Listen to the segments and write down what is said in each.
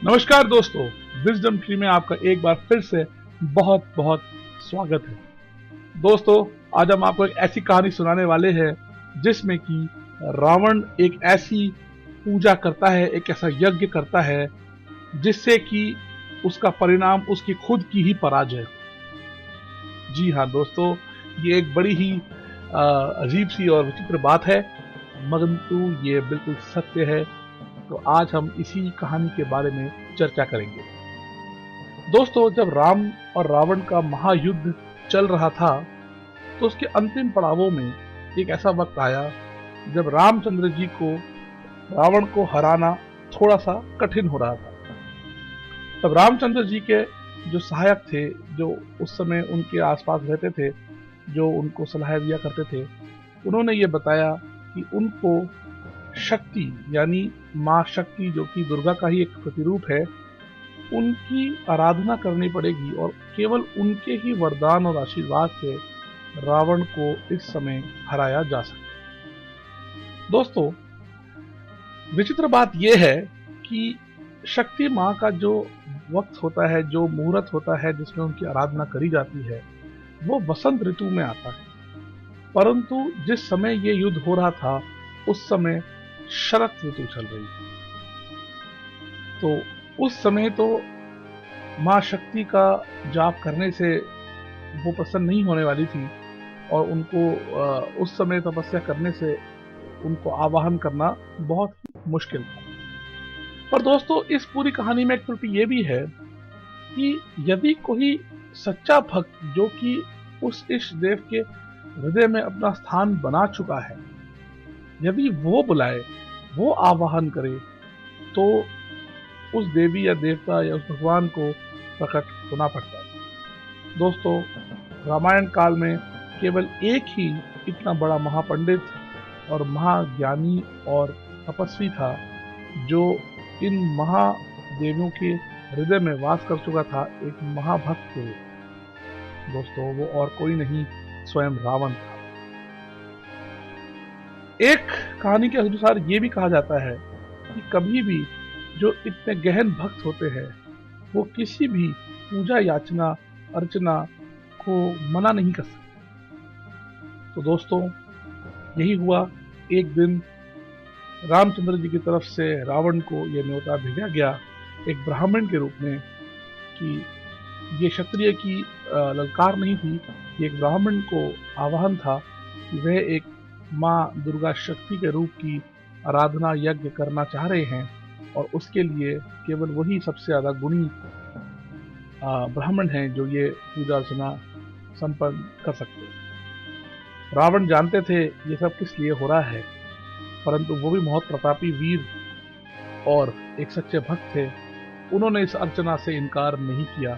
नमस्कार दोस्तों, wisdom tree में आपका एक बार फिर से बहुत बहुत स्वागत है। दोस्तों, आज हम आपको एक ऐसी कहानी सुनाने वाले हैं जिसमें कि रावण एक ऐसी पूजा करता है, एक ऐसा यज्ञ करता है जिससे कि उसका परिणाम उसकी खुद की ही पराजय। जी हाँ दोस्तों, ये एक बड़ी ही अजीब सी और विचित्र बात है, परंतु ये बिल्कुल सत्य है। तो आज हम इसी कहानी के बारे में चर्चा करेंगे। दोस्तों, जब राम और रावण का महायुद्ध चल रहा था तो उसके अंतिम पड़ावों में एक ऐसा वक्त आया जब रामचंद्र जी को रावण को हराना थोड़ा सा कठिन हो रहा था। तब रामचंद्र जी के जो सहायक थे, जो उस समय उनके आसपास रहते थे, जो उनको सलाह दिया करते थे, उन्होंने ये बताया कि उनको शक्ति यानी माँ शक्ति, जो कि दुर्गा का ही एक प्रतिरूप है, उनकी आराधना करनी पड़ेगी और केवल उनके ही वरदान और आशीर्वाद से रावण को इस समय हराया जा सकता है। दोस्तों, विचित्र बात यह है कि शक्ति माँ का जो वक्त होता है, जो मुहूर्त होता है जिसमें उनकी आराधना करी जाती है, वो वसंत ऋतु में आता है। परंतु जिस समय ये युद्ध हो रहा था उस समय शरत ऋतु चल रही थी। तो उस समय तो माँ शक्ति का जाप करने से वो प्रसन्न नहीं होने वाली थी और उनको उस समय तपस्या करने से उनको आवाहन करना बहुत ही मुश्किल था। पर दोस्तों, इस पूरी कहानी में एक त्रुटि ये भी है कि यदि कोई सच्चा भक्त जो कि उस इष्ट देव के हृदय में अपना स्थान बना चुका है, यदि वो बुलाए, वो आवाहन करे, तो उस देवी या देवता या उस भगवान को प्रकट होना पड़ता है। दोस्तों, रामायण काल में केवल एक ही इतना बड़ा महापंडित और महाज्ञानी और तपस्वी था जो इन महादेवियों के हृदय में वास कर चुका था, एक महाभक्त के रूप। दोस्तों, वो और कोई नहीं, स्वयं रावण था। एक कहानी के अनुसार ये भी कहा जाता है कि कभी भी जो इतने गहन भक्त होते हैं वो किसी भी पूजा याचना अर्चना को मना नहीं कर सकते। तो दोस्तों, यही हुआ। एक दिन रामचंद्र जी की तरफ से रावण को यह न्योता भेजा गया एक ब्राह्मण के रूप में कि ये क्षत्रिय की ललकार नहीं थी, ये एक ब्राह्मण को आह्वान था कि वह एक माँ दुर्गा शक्ति के रूप की आराधना यज्ञ करना चाह रहे हैं और उसके लिए केवल वही सबसे ज्यादा गुणी ब्राह्मण हैं जो ये पूजा अर्चना संपन्न कर सकते हैं। रावण जानते थे ये सब किस लिए हो रहा है, परंतु वो भी बहुत प्रतापी वीर और एक सच्चे भक्त थे। उन्होंने इस अर्चना से इनकार नहीं किया।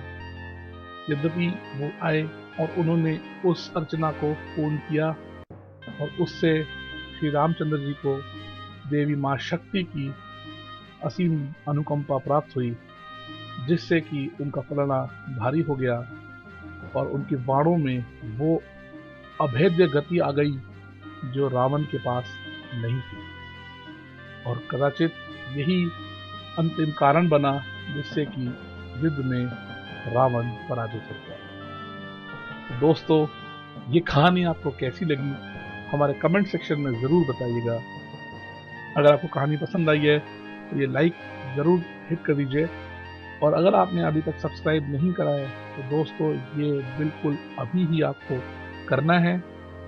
यद्यपि वो आए और उन्होंने उस अर्चना को पूर्ण किया और उससे श्री रामचंद्र जी को देवी माँ शक्ति की असीम अनुकंपा प्राप्त हुई, जिससे कि उनका पलड़ा भारी हो गया और उनके बाणों में वो अभेद्य गति आ गई जो रावण के पास नहीं थी। और कदाचित यही अंतिम कारण बना जिससे कि युद्ध में रावण पराजित हो गया। दोस्तों, ये कहानी आपको कैसी लगी हमारे कमेंट सेक्शन में जरूर बताइएगा। अगर आपको कहानी पसंद आई है तो ये लाइक जरूर हिट कर दीजिए और अगर आपने अभी तक सब्सक्राइब नहीं करा है तो दोस्तों ये बिल्कुल अभी ही आपको करना है।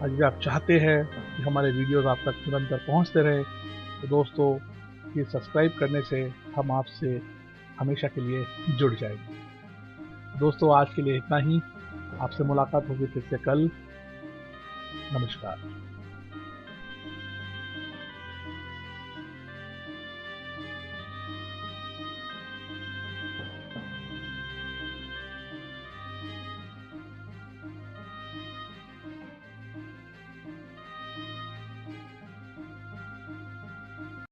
अगर आप चाहते हैं कि हमारे वीडियोस आप तक निरंतर पहुंचते रहे तो दोस्तों ये सब्सक्राइब करने से हम आपसे हमेशा के लिए जुड़ जाएंगे। दोस्तों, आज के लिए इतना ही। आपसे मुलाकात होगी फिर से कल। नमस्कार।